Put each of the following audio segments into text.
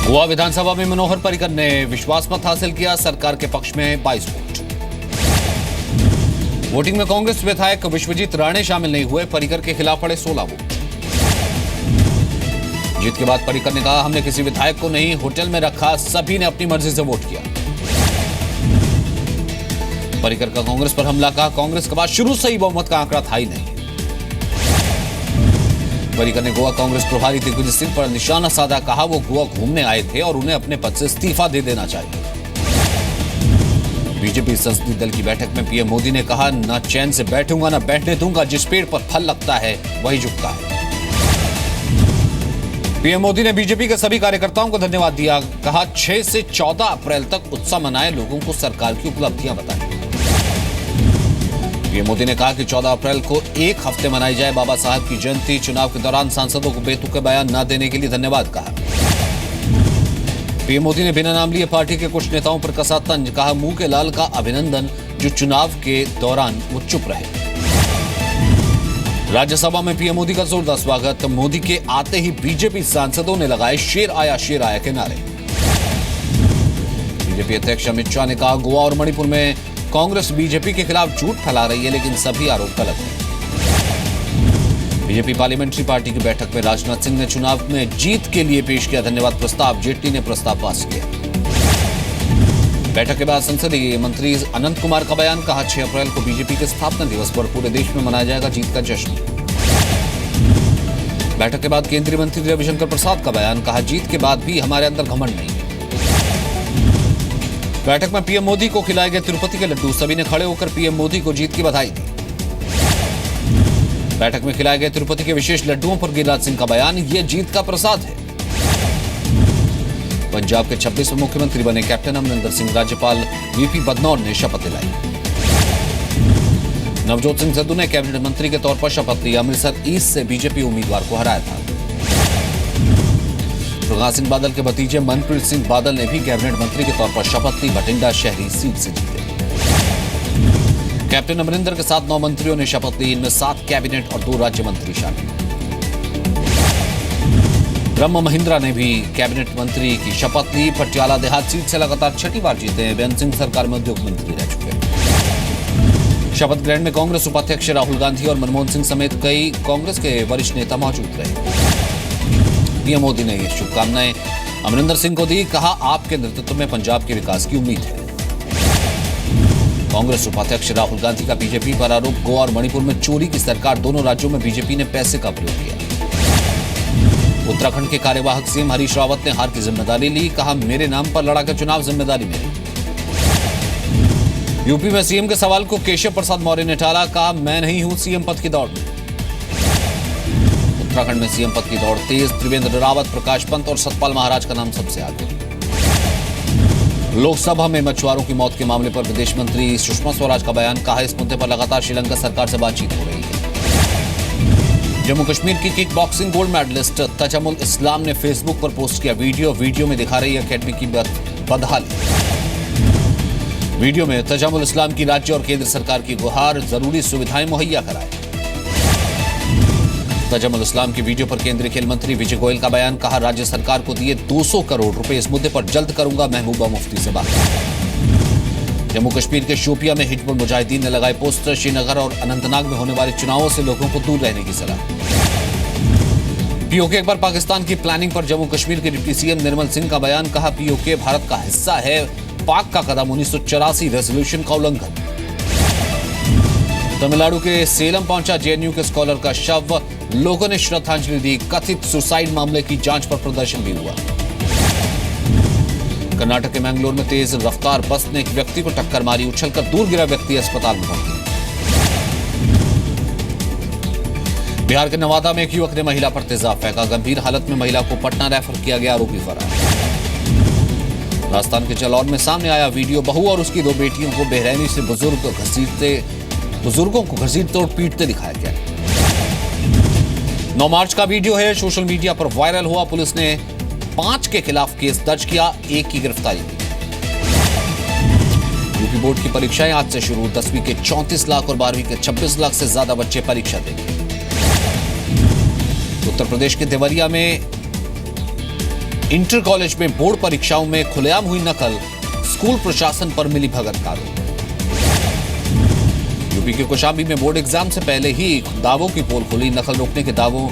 गोवा विधानसभा में मनोहर पर्रिकर ने विश्वास मत हासिल किया। सरकार के पक्ष में 22 वोट। वोटिंग में कांग्रेस विधायक विश्वजीत राणे शामिल नहीं हुए। पर्रिकर के खिलाफ पड़े 16 वोट। जीत के बाद पर्रिकर ने कहा, हमने किसी विधायक को नहीं होटल में रखा, सभी ने अपनी मर्जी से वोट किया। पर्रिकर का कांग्रेस पर हमला, कहा कांग्रेस के बाद शुरू से ही बहुमत का आंकड़ा था ही नहीं। पर्रिकर ने गोवा कांग्रेस प्रभारी दिग्विजय सिंह पर निशाना साधा, कहा वो गोवा घूमने आए थे और उन्हें अपने पद से इस्तीफा दे देना चाहिए। बीजेपी संसदीय दल की बैठक में पीएम मोदी ने कहा, न चैन से बैठूंगा न बैठने दूंगा, जिस पेड़ पर फल लगता है वही झुकता है। पीएम मोदी ने बीजेपी के सभी कार्यकर्ताओं को धन्यवाद दिया। कहा 6 से 14 अप्रैल तक उत्साह मनाए, लोगों को सरकार की उपलब्धियां बताएं। पीएम मोदी ने कहा कि 14 अप्रैल को एक हफ्ते मनाई जाए बाबा साहब की जयंती। चुनाव के दौरान सांसदों को बेतुके बयान न देने के लिए धन्यवाद कहा। पीएम मोदी ने बिना नाम लिए पार्टी के कुछ नेताओं पर कसा तंज, कहा मुंह के लाल का अभिनंदन जो चुनाव के दौरान वो चुप रहे। राज्यसभा में पीएम मोदी का जोरदार स्वागत। मोदी के आते ही बीजेपी सांसदों ने लगाए शेर आया के नारे। बीजेपी अध्यक्ष अमित शाह ने कहा, गोवा और मणिपुर में कांग्रेस बीजेपी के खिलाफ झूठ फैला रही है, लेकिन सभी आरोप गलत हैं। बीजेपी पार्लियामेंट्री पार्टी की बैठक में राजनाथ सिंह ने चुनाव में जीत के लिए पेश किया धन्यवाद प्रस्ताव। जेटली ने प्रस्ताव पास किया। बैठक के बाद संसदीय मंत्री अनंत कुमार का बयान, कहा 6 अप्रैल को बीजेपी के स्थापना दिवस पर पूरे देश में मनाया जाएगा जीत का जश्न। बैठक के बाद केंद्रीय मंत्री रविशंकर प्रसाद का बयान, कहा जीत के बाद भी हमारे अंदर घमंड नहीं है। बैठक में पीएम मोदी को खिलाए गए तिरुपति के लड्डू, सभी ने खड़े होकर पीएम मोदी को जीत की बधाई दी। बैठक में खिलाए गए तिरुपति के विशेष लड्डुओं पर गिरिराज सिंह का बयान, यह जीत का प्रसाद है। पंजाब के 26वें मुख्यमंत्री बने कैप्टन अमरिंदर सिंह, राज्यपाल वीपी बदनौर ने शपथ दिलाई। नवजोत सिंह सिद्धू ने कैबिनेट मंत्री के तौर पर शपथ ली। अमृतसर ईस्ट से बीजेपी उम्मीदवार को हराया था। प्रकाश सिंह बादल के भतीजे मनप्रीत सिंह बादल ने भी कैबिनेट मंत्री के तौर पर शपथ ली। बठिंडा शहरी सीट से जीते। कैप्टन अमरिंदर के साथ 9 मंत्रियों ने शपथ ली। इनमें 7 कैबिनेट और 2 राज्य मंत्री शामिल। ब्रह्म महिंद्रा ने भी कैबिनेट मंत्री की शपथ ली। पटियाला देहात सीट से लगातार 6ठी बार जीते हैं। बेअंत सिंह सरकार में उद्योग मंत्री रह चुके हैं। शपथ ग्रहण में कांग्रेस उपाध्यक्ष राहुल गांधी और मनमोहन सिंह समेत कई कांग्रेस के वरिष्ठ नेता मौजूद रहे। पीएम मोदी ने ये शुभकामनाएं अमरिंदर सिंह को दी। कहा आपके नेतृत्व में पंजाब के विकास की उम्मीद है। कांग्रेस उपाध्यक्ष राहुल गांधी का बीजेपी पर आरोप, गोवा और मणिपुर में चोरी की सरकार, दोनों राज्यों में बीजेपी ने पैसे का प्रयोग किया। उत्तराखंड के कार्यवाहक सीएम हरीश रावत ने हार की जिम्मेदारी ली। कहा मेरे नाम पर लड़ा के चुनाव, जिम्मेदारी मेरी। यूपी में सीएम के सवाल को केशव प्रसाद मौर्य ने टाला। कहा मैं नहीं हूं सीएम पद की दौड़ में। उत्तराखंड में सीएम पद की दौड़ तेज। त्रिवेंद्र रावत, प्रकाश पंत और सतपाल महाराज का नाम सबसे आगे। लोकसभा में मछुआरों की मौत के मामले पर विदेश मंत्री सुषमा स्वराज का बयान, कहा इस मुद्दे पर लगातार श्रीलंका सरकार से बातचीत हो रही है। जम्मू कश्मीर की kick boxing gold medallist Tajamul Islam ने फेसबुक पर पोस्ट किया वीडियो में दिखा रही है अकेडमी की बदहाली। वीडियो में तजमुल इस्लाम की राज्य और केंद्र सरकार की गुहार, जरूरी सुविधाएं मुहैया कराएं। तजमुल इस्लाम की वीडियो पर केंद्रीय खेल मंत्री विजय गोयल का बयान, कहा राज्य सरकार को दिए 200 करोड़ रुपए, इस मुद्दे पर जल्द करूंगा महबूबा मुफ्ती से बात। जम्मू कश्मीर के शोपिया में हिजबुल मुजाहिदीन ने लगाए पोस्टर, श्रीनगर और अनंतनाग में होने वाले चुनावों से लोगों को दूर रहने की सलाह। पीओके एक बार पाकिस्तान की प्लानिंग पर जम्मू कश्मीर के डिप्टी सीएम निर्मल सिंह का बयान, कहा पीओके भारत का हिस्सा है, पाक का कदम 1984 रेजोल्यूशन का उल्लंघन। तमिलनाडु के सेलम पहुंचा जेएनयू के स्कॉलर का शव, लोगों ने श्रद्धांजलि दी। कथित सुसाइड मामले की जांच पर प्रदर्शन भी हुआ। कर्नाटक के मैंगलोर में तेज रफ्तार बस ने एक व्यक्ति को टक्कर मारी, उछलकर दूर गिरा व्यक्ति अस्पताल में भर्ती। बिहार के नवादा में एक युवक ने महिला पर तेजाब फेंका, गंभीर हालत में महिला को पटना रेफर किया गया, आरोपी फरार। राजस्थान के जालौर में सामने आया वीडियो, बहू और उसकी 2 बेटियों को बेरहमी से बुजुर्गों को घसीटते और पीटते दिखाया गया। 9 मार्च का वीडियो है, सोशल मीडिया पर वायरल हुआ। पुलिस ने 5 के खिलाफ केस दर्ज किया, 1 की गिरफ्तारी की। यूपी बोर्ड की परीक्षाएं आज से शुरू। 10वीं के 34 लाख और 12वीं के 26 लाख से ज्यादा बच्चे परीक्षा देंगे। उत्तर प्रदेश के देवरिया में इंटर कॉलेज में बोर्ड परीक्षाओं में खुलेआम हुई नकल, स्कूल प्रशासन पर मिली भगत का आरोप। यूपी के कौशाम्बी में बोर्ड एग्जाम से पहले ही दावों की पोल खुली, नकल रोकने के दावों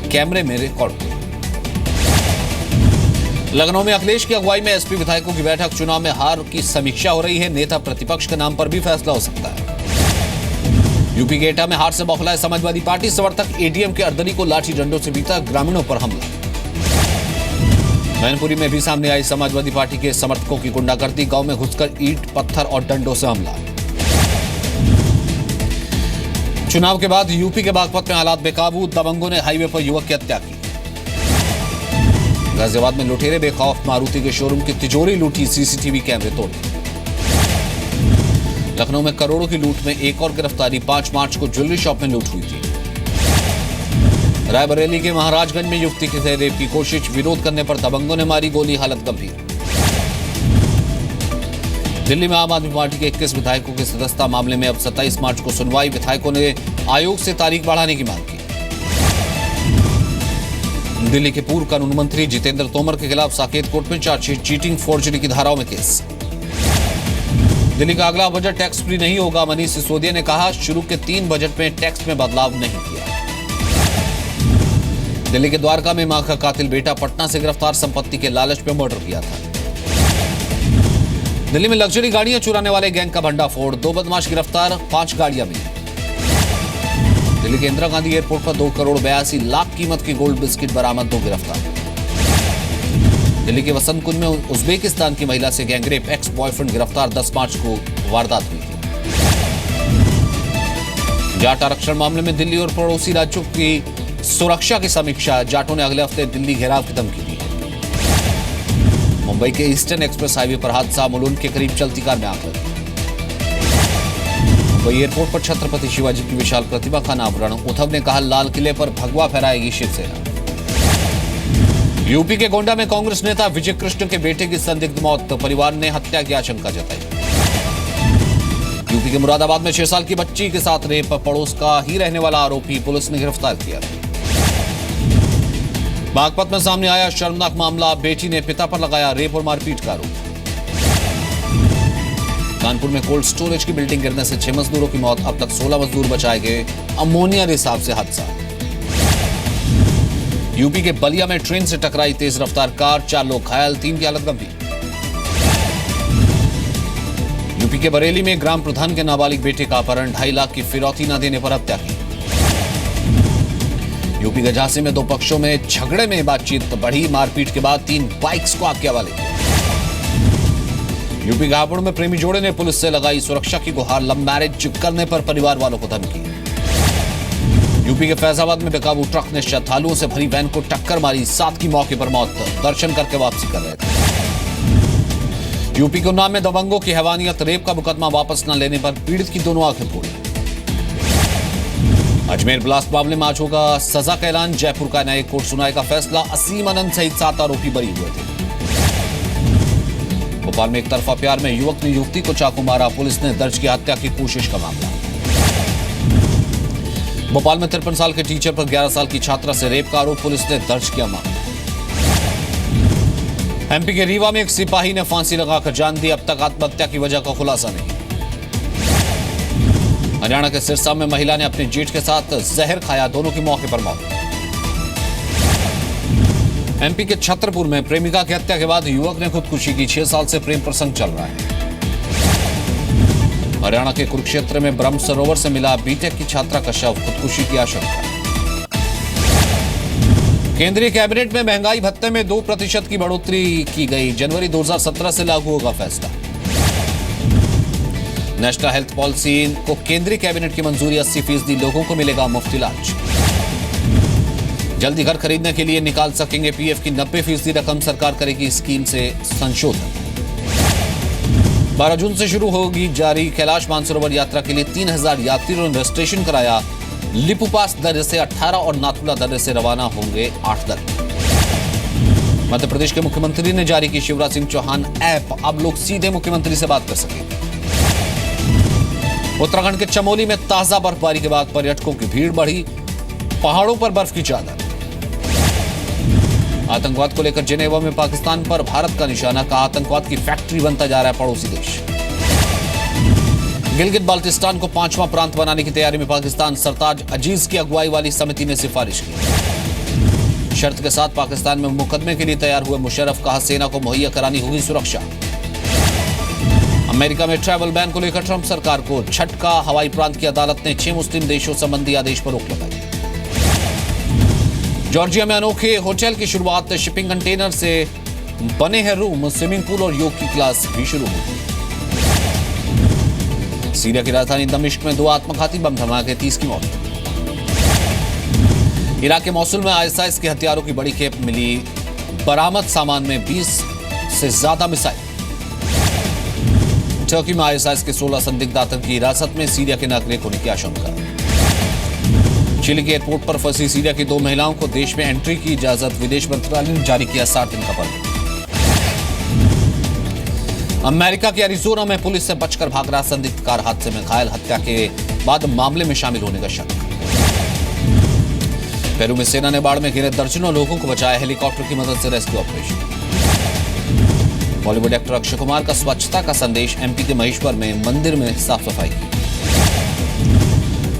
कैमरे में रिकॉर्ड हुए। लखनऊ में अखिलेश की अगुवाई में एसपी विधायकों की बैठक, चुनाव में हार की समीक्षा हो रही है, नेता प्रतिपक्ष के नाम पर भी फैसला हो सकता है। यूपी के एटा में हार से बौखलाए समाजवादी पार्टी समर्थक, एटीएम के अर्दली को लाठी डंडों से बीता, ग्रामीणों पर हमला। मैनपुरी में भी सामने आई समाजवादी पार्टी के समर्थकों की गुंडागर्दी, गांव में घुसकर ईंट पत्थर और डंडों से हमला। चुनाव के बाद यूपी के बागपत में हालात बेकाबू, दबंगों ने हाईवे पर युवक की हत्या की। गाजियाबाद में लुटेरे बेखौफ, मारुति के शोरूम की तिजोरी लूटी, सीसीटीवी कैमरे तोड़े। लखनऊ में करोड़ों की लूट में एक और गिरफ्तारी, 5 मार्च को ज्वेलरी शॉप में लूट हुई थी। रायबरेली के महाराजगंज में युवती के रेप की कोशिश, विरोध करने पर दबंगों ने मारी गोली, हालत गंभीर। दिल्ली में आम आदमी पार्टी के 21 विधायकों की सदस्यता मामले में अब 27 मार्च को सुनवाई, विधायकों ने आयोग से तारीख बढ़ाने की मांग की। दिल्ली के पूर्व कानून मंत्री जितेंद्र तोमर के खिलाफ साकेत कोर्ट में चार्जशीट, चीटिंग, फोर्जरी की धाराओं में केस। दिल्ली का अगला बजट टैक्स फ्री नहीं होगा, मनीष सिसोदिया ने कहा, शुरू के 3 बजट में टैक्स में बदलाव नहीं किया। दिल्ली के द्वारका में मां का कातिल बेटा पटना से गिरफ्तार, संपत्ति के लालच में मर्डर किया था। दिल्ली में लग्जरी गाड़ियां चुराने वाले गैंग का भंडाफोड़, 2 बदमाश गिरफ्तार, 5 गाड़ियां मिली। दिल्ली के इंदिरा गांधी एयरपोर्ट पर 2 करोड़ 82 लाख कीमत की गोल्ड बिस्किट बरामद, 2 गिरफ्तार। दिल्ली के वसंत कुंज में उज्बेकिस्तान की महिला से गैंगरेप, एक्स बॉयफ्रेंड गिरफ्तार, 10 मार्च को वारदात हुई थी। जाट आरक्षण मामले में दिल्ली और पड़ोसी राज्यों की सुरक्षा की समीक्षा, जाटों ने अगले हफ्ते दिल्ली घेराव की धमकी दी है। मुंबई के ईस्टर्न एक्सप्रेस हाईवे पर हादसा, मुलुंड के करीब चलती कार में आग लगी। मुंबई एयरपोर्ट पर छत्रपति शिवाजी की विशाल प्रतिमा का अनावरण, उद्धव ने कहा, लाल किले पर भगवा फहराएगी शिवसेना। यूपी के गोंडा में कांग्रेस नेता विजय कृष्ण के बेटे की संदिग्ध मौत, परिवार ने हत्या की आशंका जताई। यूपी के मुरादाबाद में 6 साल की बच्ची के साथ रेप, पड़ोस का ही रहने वाला आरोपी पुलिस ने गिरफ्तार किया। बागपत में सामने आया शर्मनाक मामला, बेटी ने पिता पर लगाया रेप और मारपीट का आरोप। कानपुर में कोल्ड स्टोरेज की बिल्डिंग गिरने से 6 मजदूरों की मौत, अब तक 16 मजदूर बचाए गए, अमोनिया रिसाव से हादसा। यूपी के बलिया में ट्रेन से टकराई तेज रफ्तार कार, 4 लोग घायल, 3 की हालत गंभीर। यूपी के बरेली में ग्राम प्रधान के नाबालिग बेटे का अपहरण, 2.5 लाख की फिरौती न देने पर हत्या की। यूपी के झांसी में 2 पक्षों में झगड़े में बातचीत बढ़ी, मारपीट के बाद 3 बाइक्स को आग के हवाले किया। यूपी के हापुड़ में प्रेमी जोड़े ने पुलिस से लगाई सुरक्षा की गुहार, लव मैरिज करने पर परिवार वालों को धमकी। यूपी के फैजाबाद में बेकाबू ट्रक ने श्रद्धालुओं से भरी वैन को टक्कर मारी, 7 की मौके पर मौत, दर्शन करके वापसी कर रहे थे। यूपी के उन्नाव में दबंगों की हैवानियत, रेप का मुकदमा वापस न लेने पर पीड़ित की दोनों आंखें फोड़ी। अजमेर ब्लास्ट मामले में आज होगा सजा का ऐलान, जयपुर का न्यायिक कोर्ट सुनाएगा फैसला, असीम आनंद सहित 7 आरोपी बरी हुए थे। भोपाल में एक तरफा प्यार में युवक ने युवती को चाकू मारा, पुलिस ने दर्ज किया हत्या की कोशिश का मामला। भोपाल में 53 साल के टीचर पर 11 साल की छात्रा से रेप का आरोप, पुलिस ने दर्ज किया मामला। एमपी के रीवा में एक सिपाही ने फांसी लगाकर जान दी, अब तक आत्महत्या की वजह का खुलासा नहीं। हरियाणा के सिरसा में महिला ने अपने जेठ के साथ जहर खाया, दोनों की मौके पर मौत। एमपी के छतरपुर में प्रेमिका की हत्या के बाद युवक ने खुदकुशी की, 6 साल से प्रेम प्रसंग चल रहा है। हरियाणा के कुरुक्षेत्र में ब्रह्म सरोवर से मिला बीटेक की छात्रा का शव, खुदकुशी की आशंका। केंद्रीय कैबिनेट में महंगाई भत्ते में 2% की बढ़ोतरी की गई, जनवरी 2017 से लागू होगा फैसला। नेशनल हेल्थ पॉलिसी को केंद्रीय कैबिनेट की मंजूरी, 80% लोगों को मिलेगा मुफ्त इलाज। जल्दी घर खरीदने के लिए निकाल सकेंगे पीएफ की 90% रकम, सरकार करेगी स्कीम से संशोधन। 12 जून से शुरू होगी जारी कैलाश मानसरोवर यात्रा के लिए 3000 यात्रियों ने रजिस्ट्रेशन कराया, लिपू पास दर्रे से 18 और नाथुला दर्रे से रवाना होंगे 8 दल। मध्य प्रदेश के मुख्यमंत्री ने जारी की शिवराज सिंह चौहान ऐप, अब लोग सीधे मुख्यमंत्री से बात कर सकेंगे। उत्तराखंड के चमोली में ताजा बर्फबारी के बाद पर्यटकों की भीड़ बढ़ी, पहाड़ों पर बर्फ की चादर। आतंकवाद को लेकर जिनेवा में पाकिस्तान पर भारत का निशाना, कहा आतंकवाद की फैक्ट्री बनता जा रहा है पड़ोसी देश। गिलगित बाल्टिस्तान को 5वां प्रांत बनाने की तैयारी में पाकिस्तान, सरताज अजीज की अगुवाई वाली समिति ने सिफारिश की। शर्त के साथ पाकिस्तान में मुकदमे के लिए तैयार हुए मुशर्रफ, कहा सेना को मुहैया करानी होगी सुरक्षा। अमेरिका में ट्रैवल बैन को लेकर ट्रंप सरकार को झटका, हवाई प्रांत की अदालत ने 6 मुस्लिम देशों संबंधी आदेश पर रोक लगाई। जॉर्जिया में अनोखे होटल की शुरुआत, शिपिंग कंटेनर से बने हैं रूम, स्विमिंग पूल और योग की क्लास भी शुरू हुई। सीरिया की राजधानी दमिश्क में 2 आत्मघाती बम धमाके, 30 की मौत। इराक के मौसुल में आईएसआईएस के हथियारों की बड़ी खेप मिली, बरामद सामान में 20 से ज्यादा मिसाइल। टर्की में आईएसआईएस के 16 संदिग्ध आतंकी हिरासत में, सीरिया के नागरिक होने की आशंका। चिली के एयरपोर्ट पर फंसी सीरिया की 2 महिलाओं को देश में एंट्री की इजाजत, विदेश मंत्रालय ने जारी किया 60 दिन का परमिट। अमेरिका के अरिजोना में पुलिस से बचकर भाग रहा संदिग्ध कार हादसे में घायल, हत्या के बाद मामले में शामिल होने का शक। पेरू में सेना ने बाढ़ में घिरे दर्जनों लोगों को बचाया, हेलीकॉप्टर की मदद से rescue operation. Bollywood actor Akshay Kumar का स्वच्छता का संदेश, एमपी के महेश्वर में मंदिर में साफ सफाई की।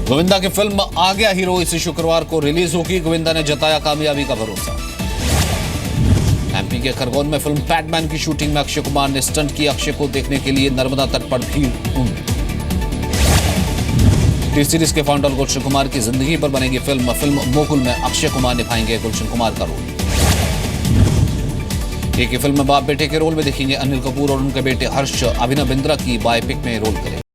गोविंदा की फिल्म आ गया हीरो इसी शुक्रवार को रिलीज होगी, गोविंदा ने जताया कामयाबी का भरोसा। एमपी के खरगोन में फिल्म पैडमैन की शूटिंग में अक्षय कुमार ने स्टंट की, अक्षय को देखने के लिए नर्मदा तट पर भीड़ उमड़ी। टी सीरीज के फाउंडर गुलशन कुमार की जिंदगी पर बनेगी फिल्म मोकुल में अक्षय कुमार निभाएंगे गुलशन कुमार का रोल। एक ही फिल्म में बाप बेटे के रोल में देखेंगे अनिल कपूर और उनके बेटे हर्ष, अभिनव बिंद्रा की बायोपिक में रोल करेंगे।